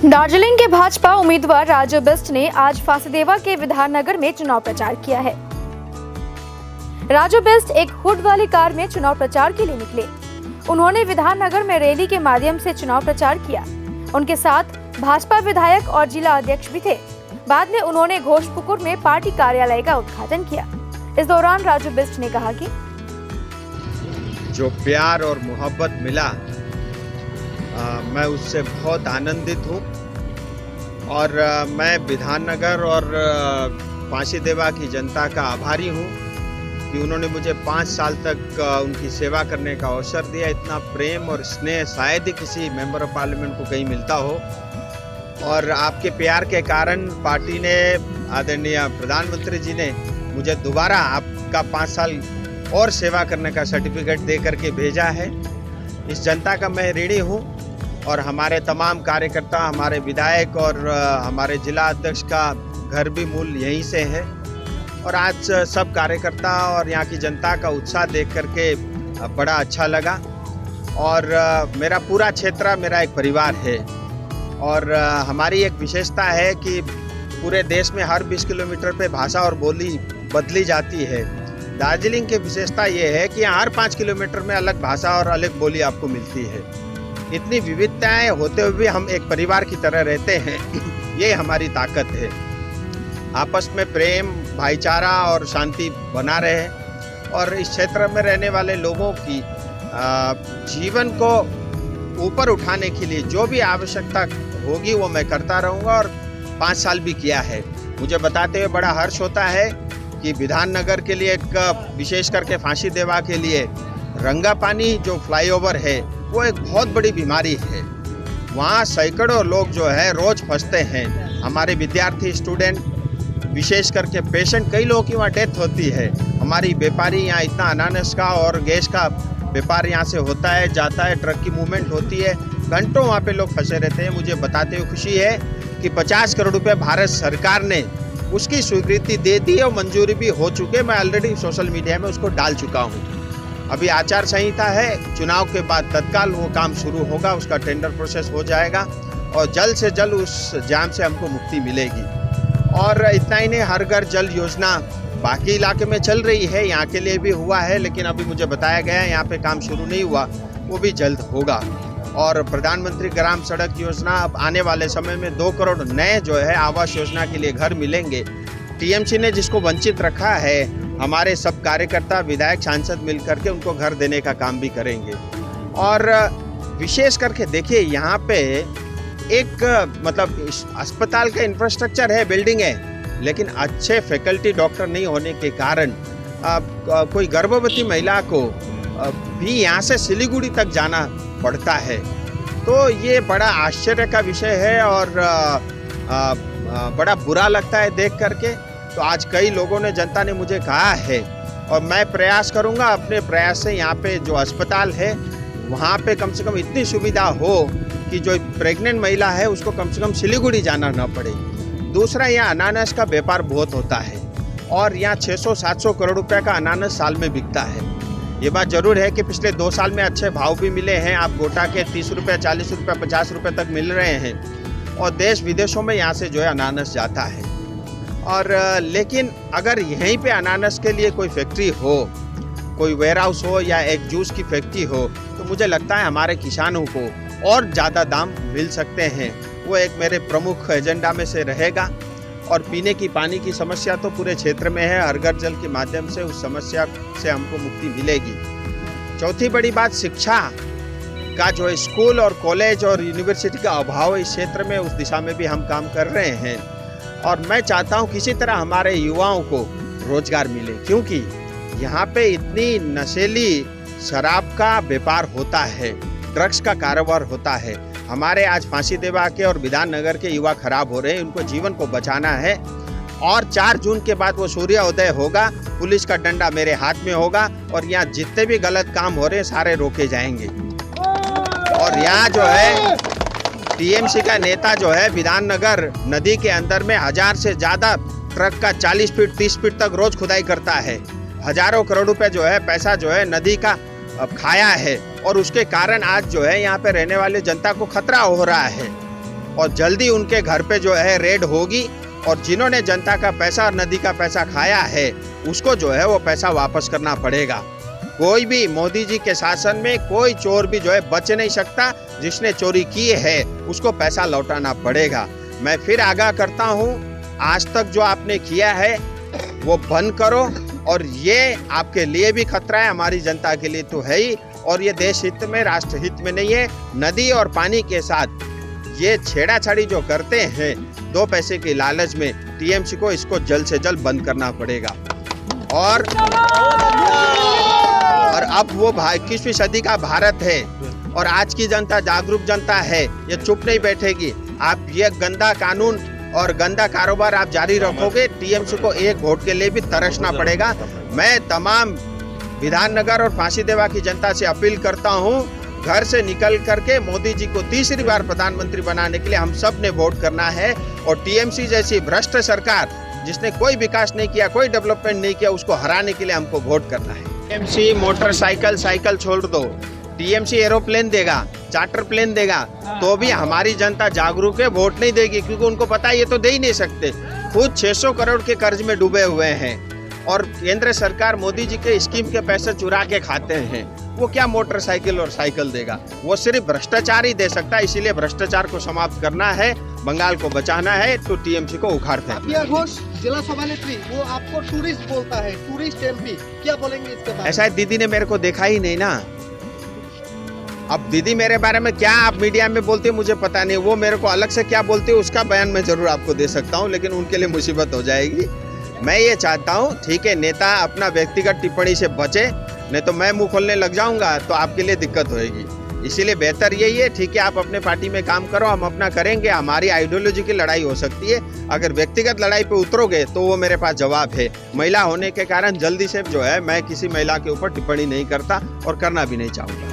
दार्जिलिंग के भाजपा उम्मीदवार राजू बिष्ट ने आज फांसीदेवा के विधाननगर में चुनाव प्रचार किया है। राजू बिष्ट एक हुड वाली कार में चुनाव प्रचार के लिए निकले। उन्होंने विधाननगर में रैली के माध्यम से चुनाव प्रचार किया। उनके साथ भाजपा विधायक और जिला अध्यक्ष भी थे। बाद में उन्होंने घोषपुकुर में पार्टी कार्यालय का उद्घाटन किया। इस दौरान राजू बिष्ट ने कहा कि जो प्यार और मोहब्बत मिला मैं उससे बहुत आनंदित हूँ और मैं विधाननगर और फांसीदेवा की जनता का आभारी हूँ कि उन्होंने मुझे 5 साल तक उनकी सेवा करने का अवसर दिया। इतना प्रेम और स्नेह शायद ही किसी मेंबर ऑफ पार्लियामेंट को कहीं मिलता हो और आपके प्यार के कारण पार्टी ने, आदरणीय प्रधानमंत्री जी ने मुझे दोबारा आपका 5 साल और सेवा करने का सर्टिफिकेट दे करके भेजा है। इस जनता का मैं ऋणी हूँ और हमारे तमाम कार्यकर्ता, हमारे विधायक और हमारे जिला अध्यक्ष का घर भी मूल यहीं से है और आज सब कार्यकर्ता और यहाँ की जनता का उत्साह देख करके बड़ा अच्छा लगा। और मेरा पूरा क्षेत्र मेरा एक परिवार है और हमारी एक विशेषता है कि पूरे देश में हर 20 किलोमीटर पे भाषा और बोली बदली जाती है। दार्जिलिंग की विशेषता ये है कि यहाँ हर 5 किलोमीटर में अलग भाषा और अलग बोली आपको मिलती है। इतनी विविधताएं होते हुए भी हम एक परिवार की तरह रहते हैं, ये हमारी ताकत है। आपस में प्रेम, भाईचारा और शांति बना रहे और इस क्षेत्र में रहने वाले लोगों की जीवन को ऊपर उठाने के लिए जो भी आवश्यकता होगी वो मैं करता रहूँगा और 5 साल भी किया है। मुझे बताते हुए बड़ा हर्ष होता है कि विधाननगर के लिए एक विशेष करके फांसीदेवा के लिए रंगापानी जो फ्लाईओवर है वो एक बहुत बड़ी बीमारी है। वहाँ सैकड़ों लोग जो है रोज फंसते हैं। हमारे विद्यार्थी, स्टूडेंट, विशेष करके पेशेंट, कई लोगों की वहाँ डेथ होती है। हमारी व्यापारी यहाँ इतना अनानस का और गैस का व्यापार यहाँ से होता है, जाता है, ट्रक की मूवमेंट होती है, घंटों वहाँ पे लोग फंसे रहते हैं। मुझे बताते हुए खुशी है कि 50 करोड़ रुपये भारत सरकार ने उसकी स्वीकृति दे दी और मंजूरी भी हो चुके। मैं ऑलरेडी सोशल मीडिया में उसको डाल चुका हूँ। अभी आचार संहिता है, चुनाव के बाद तत्काल वो काम शुरू होगा, उसका टेंडर प्रोसेस हो जाएगा और जल्द से जल्द उस जाम से हमको मुक्ति मिलेगी। और इतना ही नहीं, हर घर जल योजना बाकी इलाके में चल रही है, यहाँ के लिए भी हुआ है, लेकिन अभी मुझे बताया गया है यहाँ पे काम शुरू नहीं हुआ, वो भी जल्द होगा। और प्रधानमंत्री ग्राम सड़क योजना, अब आने वाले समय में 2 करोड़ नए जो है आवास योजना के लिए घर मिलेंगे। टीएमसी ने जिसको वंचित रखा है, हमारे सब कार्यकर्ता, विधायक, सांसद मिलकर के उनको घर देने का काम भी करेंगे। और विशेष करके देखिए यहाँ पे एक मतलब अस्पताल का इंफ्रास्ट्रक्चर है, बिल्डिंग है, लेकिन अच्छे फैकल्टी डॉक्टर नहीं होने के कारण कोई गर्भवती महिला को भी यहाँ से सिलीगुड़ी तक जाना पड़ता है। तो ये बड़ा आश्चर्य का विषय है और बड़ा बुरा लगता है देख करके। तो आज कई लोगों ने, जनता ने मुझे कहा है और मैं प्रयास करूंगा अपने प्रयास से यहाँ पे जो अस्पताल है वहाँ पे कम से कम इतनी सुविधा हो कि जो प्रेग्नेंट महिला है उसको कम से कम सिलीगुड़ी जाना न पड़े। दूसरा, यहाँ अनानस का व्यापार बहुत होता है और यहाँ 600-700 करोड़ रुपए का अनानस साल में बिकता है। ये बात जरूर है कि पिछले 2 साल में अच्छे भाव भी मिले हैं। आप गोटा के 30 रुपये, 40 रुपये, 50 रुपये तक मिल रहे हैं और देश विदेशों में यहाँ से जो है अनानस जाता है। और लेकिन अगर यहीं पे अनानस के लिए कोई फैक्ट्री हो, कोई वेयरहाउस हो या एक जूस की फैक्ट्री हो, तो मुझे लगता है हमारे किसानों को और ज़्यादा दाम मिल सकते हैं। वो एक मेरे प्रमुख एजेंडा में से रहेगा। और पीने की पानी की समस्या तो पूरे क्षेत्र में है, हर घर जल के माध्यम से उस समस्या से हमको मुक्ति मिलेगी। चौथी बड़ी बात, शिक्षा का जो है स्कूल और कॉलेज और यूनिवर्सिटी का अभाव है इस क्षेत्र में, उस दिशा में भी हम काम कर रहे हैं। और मैं चाहता हूं किसी तरह हमारे युवाओं को रोजगार मिले, क्योंकि यहाँ पे इतनी नशीली शराब का व्यापार होता है, ड्रग्स का कारोबार होता है। हमारे आज फांसीदेवा के और विधाननगर के युवा खराब हो रहे हैं, उनको जीवन को बचाना है। और 4 जून के बाद वो सूर्योदय होगा, पुलिस का डंडा मेरे हाथ में होगा और यहाँ जितने भी गलत काम हो रहे हैं सारे रोके जाएंगे। और यहाँ जो है टीएमसी का नेता जो है विधाननगर नदी के अंदर में 1000 से ज़्यादा ट्रक का 40 फीट 30 फीट तक रोज खुदाई करता है। हजारों करोड़ रुपए जो है पैसा जो है नदी का खाया है और उसके कारण आज जो है यहाँ पे रहने वाले जनता को खतरा हो रहा है। और जल्दी उनके घर पे जो है रेड होगी और जिन्होंने जनता का पैसा और नदी का पैसा खाया है उसको जो है वो पैसा वापस करना पड़ेगा। कोई भी मोदी जी के शासन में कोई चोर भी जो है बच नहीं सकता। जिसने चोरी की है उसको पैसा लौटाना पड़ेगा। मैं फिर आगाह करता हूँ, आज तक जो आपने किया है वो बंद करो और ये आपके लिए भी खतरा है, हमारी जनता के लिए तो है ही, और ये देश हित में राष्ट्र हित में नहीं है। नदी और पानी के साथ ये छेड़ाछाड़ी जो करते हैं 2 पैसे की लालच में, टीएमसी को इसको जल्द से जल्द बंद करना पड़ेगा। और अब वो 21वीं सदी का भारत है और आज की जनता जागरूक जनता है, ये चुप नहीं बैठेगी। आप ये गंदा कानून और गंदा कारोबार आप जारी रखोगे, टीएमसी को एक वोट के लिए भी तरसना पड़ेगा। मैं तमाम विधाननगर और फांसी देवा की जनता से अपील करता हूं, घर से निकल करके मोदी जी को तीसरी बार प्रधानमंत्री बनाने के लिए हम सब ने वोट करना है। और टीएमसी जैसी भ्रष्ट सरकार जिसने कोई विकास नहीं किया, कोई डेवलपमेंट नहीं किया, उसको हराने के लिए हमको वोट करना है। टीएमसी मोटरसाइकिल साइकिल छोड़ दो, टीएमसी एरोप्लेन देगा, चार्टर प्लेन देगा, तो भी हमारी जनता जागरूक है, वोट नहीं देगी, क्योंकि उनको पता है ये तो दे ही नहीं सकते। खुद 600 करोड़ के कर्ज में डूबे हुए हैं और केंद्र सरकार मोदी जी के स्कीम के पैसे चुरा के खाते हैं। वो क्या मोटरसाइकिल और साइकिल देगा? वो सिर्फ भ्रष्टाचार ही दे सकता है। इसीलिए भ्रष्टाचार को समाप्त करना है, बंगाल को बचाना है, तो टीएमसी को उखाड़ते हैं। अपिया घोष जिला सभानेत्री, वो आपको टूरिस्ट बोलता है, टूरिस्ट एमपी, क्या बोलेंगे इसके बारे में? ऐसा है, दीदी ने मेरे को देखा ही नहीं ना। अब दीदी मेरे बारे में क्या आप मीडिया में बोलते हैं मुझे पता नहीं, वो मेरे को अलग से क्या बोलते हैं उसका बयान मैं जरूर आपको दे सकता हूँ, लेकिन उनके लिए मुसीबत हो जाएगी। मैं ये चाहता हूँ, ठीक है, नेता अपना व्यक्तिगत टिप्पणी से बचे, नहीं तो मैं मुंह खोलने लग जाऊंगा तो आपके लिए दिक्कत होगी। इसीलिए बेहतर यही है, ठीक है, आप अपने पार्टी में काम करो, हम अपना करेंगे। हमारी आइडियोलॉजी की लड़ाई हो सकती है, अगर व्यक्तिगत लड़ाई पे उतरोगे तो वो मेरे पास जवाब है। महिला होने के कारण जल्दी से जो है मैं किसी महिला के ऊपर टिप्पणी नहीं करता और करना भी नहीं चाहूँगा।